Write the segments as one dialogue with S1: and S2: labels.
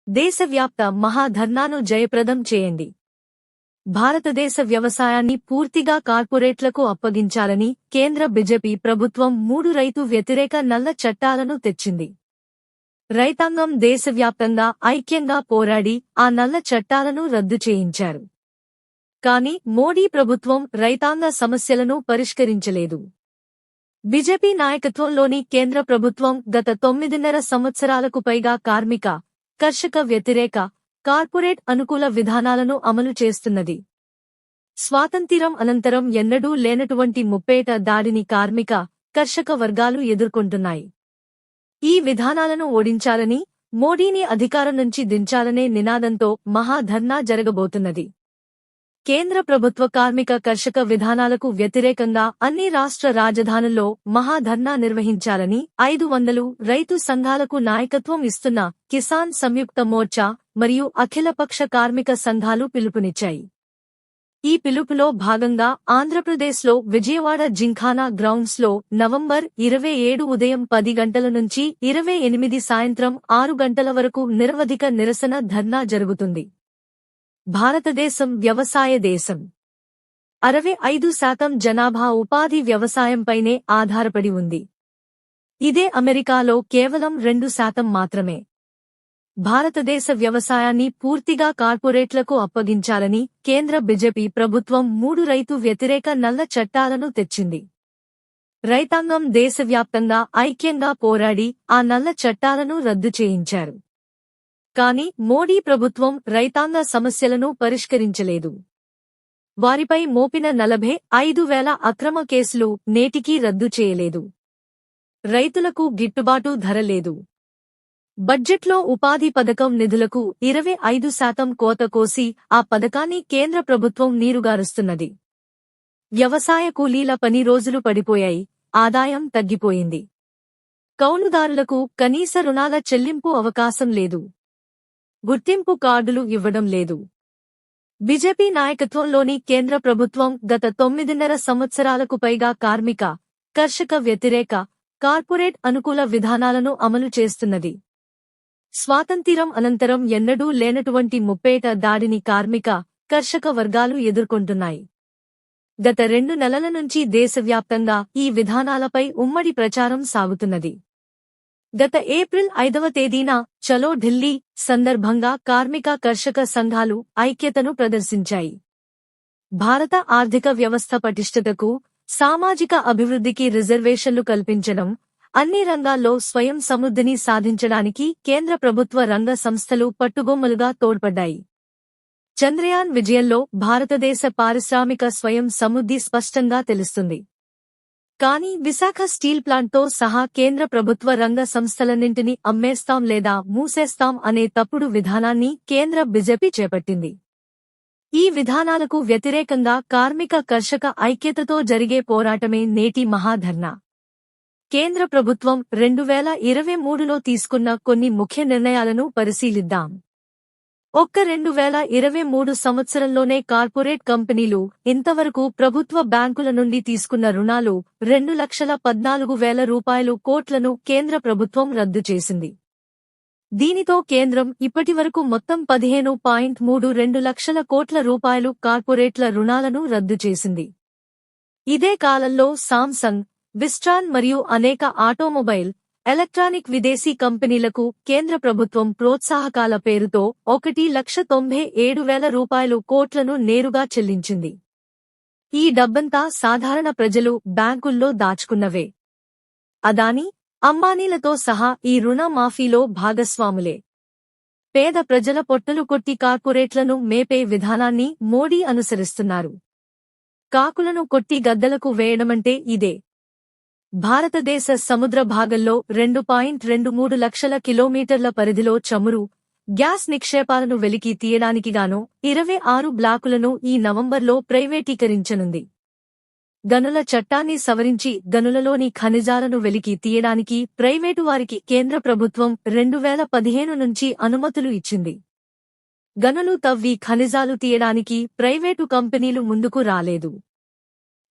S1: దేశవ్యాప్త మహాధర్నాను జయప్రదం చేయండి. భారతదేశ వ్యవసాయాన్ని పూర్తిగా కార్పొరేట్లకు అప్పగించాలని కేంద్ర బీజేపీ ప్రభుత్వం 3 రైతు వ్యతిరేక నల్ల చట్టాలను తెచ్చింది. రైతాంగం దేశవ్యాప్తంగా ఐక్యంగా పోరాడి ఆ నల్ల చట్టాలను రద్దు చేయించారు. కానీ మోడీ ప్రభుత్వం రైతాంగ సమస్యలను పరిష్కరించలేదు. బీజేపీ నాయకత్వంలోని కేంద్ర ప్రభుత్వం గత 9.5 సంవత్సరాలకు పైగా కార్మిక, కర్షక వ్యతిరేక, కార్పొరేట్ అనుకూల విధానాలను అమలు చేస్తున్నది. స్వాతంత్ర్యం అనంతరం ఎన్నడూ లేనటువంటి ముప్పేట దాడిని కార్మిక, కర్షక వర్గాలు ఎదుర్కొంటున్నాయి. ఈ విధానాలను ఓడించాలని, మోడీని అధికారం నుంచి దించాలనే నినాదంతో మహాధర్నా జరగబోతున్నది. కేంద్ర ప్రభుత్వ కార్మిక కర్షక విధానాలకు వ్యతిరేకంగా అన్ని రాష్ట్ర రాజధానుల్లో మహాధర్నా నిర్వహించాలని 500 రైతు సంఘాలకు నాయకత్వం ఇస్తున్న కిసాన్ సంయుక్త మోర్చా మరియు అఖిలపక్ష కార్మిక సంఘాలు పిలుపునిచ్చాయి. ఈ పిలుపులో భాగంగా ఆంధ్రప్రదేశ్లో విజయవాడ జింఖానా గ్రౌండ్స్లో నవంబర్ 27 ఉదయం 10 గంటల నుంచి 28 సాయంత్రం 6 గంటల వరకు నిరవధిక నిరసన ధర్నా జరుగుతుంది. భారతదేశం వ్యవసాయ దేశం. 65% జనాభా ఉపాధి వ్యవసాయంపైనే ఆధారపడి ఉంది. ఇదే అమెరికాలో కేవలం 2% మాత్రమే. భారతదేశ వ్యవసాయాన్ని పూర్తిగా కార్పొరేట్లకు అప్పగించాలని కేంద్ర బీజేపీ ప్రభుత్వం 3 రైతు వ్యతిరేక నల్ల చట్టాలను తెచ్చింది. రైతాంగం దేశవ్యాప్తంగా ఐక్యంగా పోరాడి ఆ నల్ల చట్టాలను రద్దు చేయించారు. కానీ మోడీ ప్రభుత్వం రైతాంగ సమస్యలను పరిష్కరించలేదు. వారిపై మోపిన 45,000 అక్రమ కేసులు నేటికీ రద్దు చేయలేదు. రైతులకు గిట్టుబాటు ధర లేదు. బడ్జెట్లో ఉపాధి పథకం నిధులకు 25% కోత కోసి ఆ పథకాన్ని కేంద్ర ప్రభుత్వం నీరుగారుస్తున్నది. వ్యవసాయ కూలీల పని రోజులు పడిపోయాయి, ఆదాయం తగ్గిపోయింది. కౌలుదారులకు కనీస రుణాల చెల్లింపు అవకాశం లేదు. గుర్తింపు కార్డులు ఇవ్వడం లేదు. బీజేపీ నాయకత్వంలోని కేంద్ర ప్రభుత్వం గత 9.5 సంవత్సరాలకు పైగా కార్మిక, కర్షక వ్యతిరేక, కార్పొరేట్ అనుకూల విధానాలను అమలు చేస్తున్నది. స్వాతంత్ర్యం అనంతరం ఎన్నడూ లేనటువంటి ముప్పేట దాడిని కార్మిక, కర్షక వర్గాలు ఎదుర్కొంటున్నాయి. గత 2 నెలల నుంచి దేశవ్యాప్తంగా ఈ విధానాలపై ఉమ్మడి ప్రచారం సాగుతున్నది. గత ఏప్రిల్ 5వ తేదీన చలో ఢిల్లీ సందర్భంగా కార్మిక కర్షక సంఘాలు ఐక్యతను ప్రదర్శించాయి. భారత ఆర్థిక వ్యవస్థ పటిష్టతకు, సామాజిక అభివృద్ధికి రిజర్వేషన్లు కల్పించడం, అన్ని రంగాల్లో స్వయం సమృద్ధిని సాధించడానికి కేంద్ర ప్రభుత్వ రంగ సంస్థలు పట్టుగొమ్మలుగా తోడ్పడ్డాయి. చంద్రయాన్ విజయంలో భారతదేశ పారిశ్రామిక స్వయం సమృద్ధి స్పష్టంగా తెలుస్తుంది. కానీ విశాఖ స్టీల్ ప్లాంట్తో సహా కేంద్ర ప్రభుత్వ రంగ సంస్థలన్నింటినీ అమ్మేస్తాం లేదా మూసేస్తాం అనే తప్పుడు విధానాన్ని కేంద్ర బీజేపీ చేపట్టింది. ఈ విధానాలకు వ్యతిరేకంగా కార్మిక కర్షక ఐక్యతతో జరిగే పోరాటమే నేటి మహాధర్నా. కేంద్ర ప్రభుత్వం 2023లో తీసుకున్న కొన్ని ముఖ్య నిర్ణయాలను పరిశీలిద్దాం. 2023 సంవత్సరంలోనే కార్పొరేట్ కంపెనీలు ఇంతవరకు ప్రభుత్వ బ్యాంకుల నుండి తీసుకున్న రుణాలు 2,14,000 కోట్లను కేంద్ర ప్రభుత్వం రద్దు చేసింది. దీనితో కేంద్రం ఇప్పటివరకు మొత్తం 15.32 లక్షల కోట్ల రూపాయలు కార్పొరేట్ల రుణాలను రద్దు చేసింది. ఇదే కాలంలో సామ్సంగ్, విస్ట్రాన్ మరియు అనేక ఆటోమొబైల్, ఎలక్ట్రానిక్ విదేశీ కంపెనీలకు కేంద్ర ప్రభుత్వం ప్రోత్సాహకాల పేరుతో 1,97,000 కోట్లను నేరుగా చెల్లించింది. ఈ డబ్బంతా సాధారణ ప్రజలు బ్యాంకుల్లో దాచుకున్నవే. అదానీ, అంబానీలతో సహా ఈ రుణ మాఫీలో భాగస్వాములే. పేద ప్రజల పొట్టలు కొట్టి కార్పొరేట్లను మేపే విధానాన్ని మోడీ అనుసరిస్తున్నారు. కాకులను కొట్టి గద్దలకు వేయడమంటే ఇదే. భారతదేశ సముద్ర భాగంలో 2.23 లక్షల కిలోమీటర్ల పరిధిలో చమురు, గ్యాస్ నిక్షేపాలను వెలికి తీయడానికిగాను 26 బ్లాకులను ఈ నవంబర్లో ప్రైవేటీకరించనుంది. గనుల చట్టాన్ని సవరించి గనులలోని ఖనిజాలను వెలికి తీయడానికి ప్రైవేటు వారికి కేంద్ర ప్రభుత్వం 2015 నుంచి అనుమతులు ఇచ్చింది. గనులు తవ్వి ఖనిజాలు తీయడానికి ప్రైవేటు కంపెనీలు ముందుకు రాలేదు.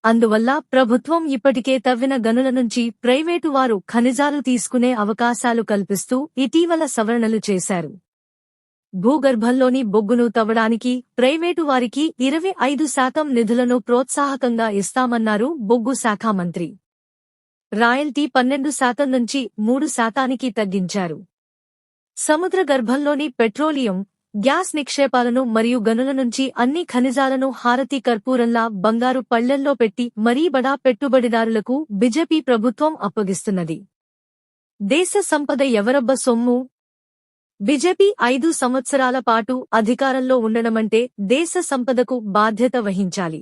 S1: అందువల్ల ప్రభుత్వం ఇప్పటికే తవ్విన గనుల నుంచి ప్రైవేటు వారు ఖనిజాలు తీసుకునే అవకాశాలు కల్పిస్తూ ఇటీవల సవరణలు చేశారు. భూగర్భంలోని బొగ్గును తవ్వడానికి ప్రైవేటు వారికి 25% నిధులను ప్రోత్సాహకంగా ఇస్తామన్నారు బొగ్గు శాఖ మంత్రి. రాయల్టీ 12% నుంచి 3%కి తగ్గించారు. సముద్ర గర్భంలోని పెట్రోలియం, గ్యాస్ నిక్షేపాలను మరియు గనుల నుంచి అన్ని ఖనిజాలను హారతి కర్పూరంలా బంగారు పళ్లెల్లో పెట్టి మరీ బడా పెట్టుబడిదారులకు బీజేపీ ప్రభుత్వం అప్పగిస్తున్నది. దేశ సంపద ఎవరబ్బ సొమ్ము? బీజేపీ 5 సంవత్సరాల పాటు అధికారంలో ఉండడమంటే దేశ సంపదకు బాధ్యత వహించాలి.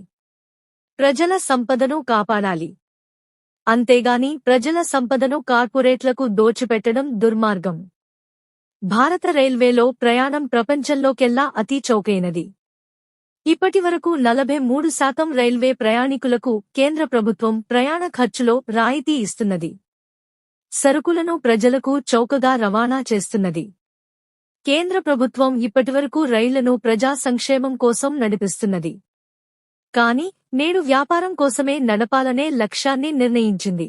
S1: ప్రజల సంపదను కాపాడాలి. అంతేగాని ప్రజల సంపదను కార్పొరేట్లకు దోచిపెట్టడం దుర్మార్గం. భారత రైల్వేలో ప్రయాణం ప్రపంచంలోకెల్లా అతి చౌకైనది. ఇప్పటివరకు 43% రైల్వే ప్రయాణికులకు కేంద్ర ప్రభుత్వం ప్రయాణ ఖర్చులో రాయితీ ఇస్తున్నది. సరుకులను ప్రజలకు చౌకగా రవాణా చేస్తున్నది. కేంద్ర ప్రభుత్వం ఇప్పటివరకు రైళ్లను ప్రజా సంక్షేమం కోసం నడిపిస్తున్నది. కాని నేడు వ్యాపారం కోసమే నడపాలనే లక్ష్యాన్ని నిర్ణయించింది.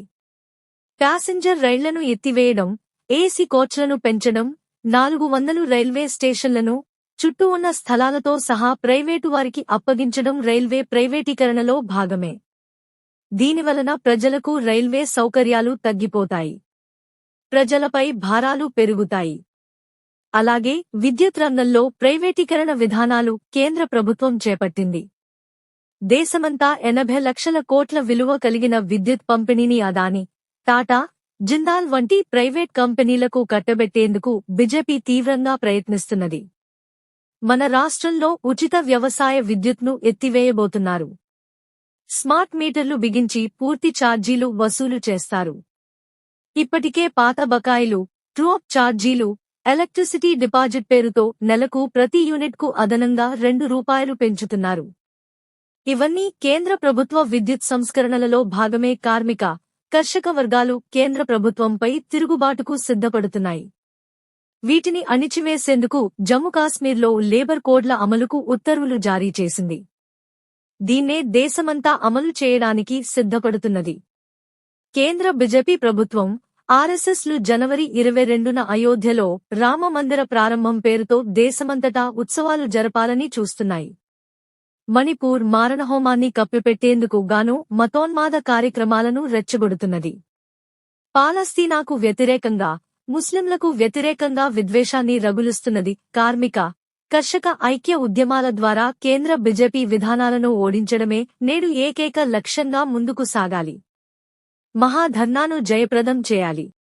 S1: ప్యాసింజర్ రైళ్లను ఎత్తివేయడం, ఏసీ కోచ్లను పెంచడం, 400 రైల్వే స్టేషన్లను, చుట్టూ ఉన్న స్థలాలతో సహా ప్రైవేటు వారికి అప్పగించడం రైల్వే ప్రైవేటీకరణలో భాగమే. దీనివలన ప్రజలకు రైల్వే సౌకర్యాలు తగ్గిపోతాయి. ప్రజలపై భారాలు పెరుగుతాయి. అలాగే విద్యుత్ రంగంలో ప్రైవేటీకరణ విధానాలు కేంద్ర ప్రభుత్వం చేపట్టింది. దేశమంతా 80 లక్షల కోట్ల విలువ కలిగిన విద్యుత్ పంపిణీని అదానీ, టాటా, జిందాల్ వంటి ప్రైవేట్ కంపెనీలకు కట్టబెట్టేందుకు బీజేపీ తీవ్రంగా ప్రయత్నిస్తున్నది. మన రాష్ట్రంలో ఉచిత వ్యవసాయ విద్యుత్ను ఎత్తివేయబోతున్నారు. స్మార్ట్ మీటర్లు బిగించి పూర్తి ఛార్జీలు వసూలు చేస్తారు. ఇప్పటికే పాత బకాయిలు, ట్రూ-అప్ ఛార్జీలు, ఎలక్ట్రిసిటీ డిపాజిట్ పేరుతో నెలకు ప్రతి యూనిట్కు అదనంగా ₹2 పెంచుతున్నారు. ఇవన్నీ కేంద్ర ప్రభుత్వ విద్యుత్ సంస్కరణలలో భాగమే. కార్మిక, కర్షక వర్గాలు కేంద్ర ప్రభుత్వంపై తిరుగుబాటుకు సిద్ధపడుతున్నాయి. వీటిని అణిచివేసేందుకు జమ్మూ కాశ్మీర్లో లేబర్ కోడ్ల అమలుకు ఉత్తర్వులు జారీ చేసింది. దీన్నే దేశమంతా అమలు చేయడానికి సిద్ధపడుతున్నది. కేంద్ర బీజేపీ ప్రభుత్వం, ఆర్ఎస్ఎస్లు జనవరి 22న అయోధ్యలో రామ మందిర ప్రారంభం పేరుతో దేశమంతటా ఉత్సవాలు జరపాలని చూస్తున్నాయి. మణిపూర్ మారణహోమాన్ని కప్పిపెట్టేందుకు గాను మతోన్మాద కార్యక్రమాలను రెచ్చగొడుతున్నది. పాలస్తీనాకు వ్యతిరేకంగా, ముస్లింలకు వ్యతిరేకంగా విద్వేషాన్ని రగులుస్తున్నది. కార్మిక, కర్షక ఐక్య ఉద్యమాల ద్వారా కేంద్ర బీజేపీ విధానాలను ఓడించడమే నేడు ఏకైక లక్ష్యంగా ముందుకు సాగాలి. మహాధర్నాను జయప్రదం చేయాలి.